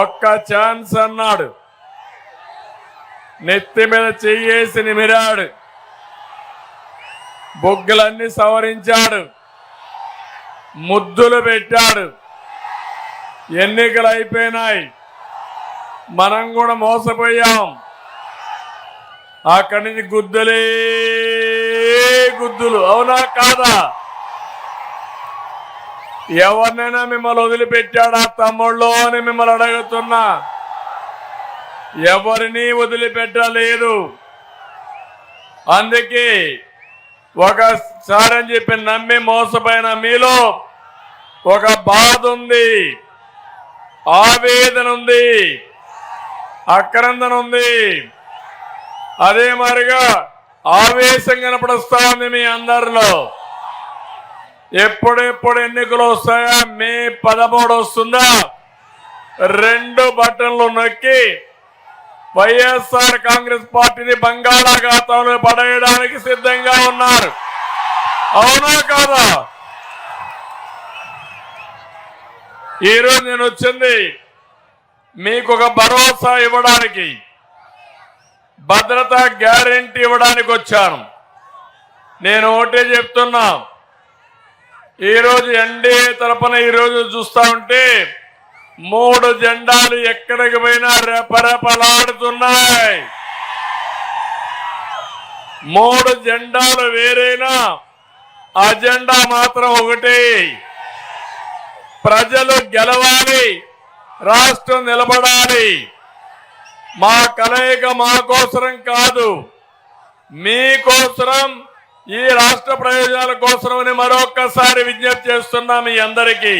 ఒక్క ఛాన్స్ అన్నాడు. నెత్తి మీద చెయ్యేసి నిమిరాడు. బొగ్గులన్నీ సవరించాడు. ముద్దులు పెట్టాడు. ఎన్నికలు అయిపోయినాయి. మనం కూడా మోసపోయాం. అక్కడి నుంచి గుద్దులే గుద్దులు. అవునా కాదా? ఎవరినైనా మిమ్మల్ని వదిలిపెట్టాడా తమ్ముళ్ళు అని మిమ్మల్ని అడుగుతున్నా. ఎవరిని వదిలిపెట్టలేదు. అందుకే ఒకసారి అని చెప్పి నమ్మి మోసపోయిన మీలో ఒక బాధ ఉంది, ఆవేదన ఉంది, ఆక్రందన ఉంది. అదే మరిగా ఆవేశం కనపడుస్తా ఉంది మీ అందరిలో. ఎప్పుడెప్పుడు ఎన్నికలు వస్తాయా? మే 13 వస్తుందా? 2 బటన్లు నొక్కి వైఎస్ఆర్ కాంగ్రెస్ పార్టీని బంగాళాఖాతంలో పడేయడానికి సిద్ధంగా ఉన్నారు. అవునా కాదా? ఈరోజు నేను వచ్చింది మీకు ఒక భరోసా ఇవ్వడానికి, భద్రతా గ్యారెంటీ ఇవ్వడానికి వచ్చాను. నేను ఒకటే చెప్తున్నా, ఈరోజు ఎన్డీఏ తరపున ఈరోజు చూస్తా ఉంటే 3 జెండాలు ఎక్కడికి పోయినా రెపరెపలాడుతున్నాయి. 3 జెండాలు వేరైనా అజెండా మాత్రం ఒకటే. ప్రజలు గెలవాలి, రాష్ట్రం నిలబడాలి. మా కలయిక మా కోసరం కాదు, మీకోసరం, ఈ రాష్ట్ర ప్రయోజనాల కోసమని మరొక్కసారి విజ్ఞప్తి చేస్తున్నా మీ అందరికీ.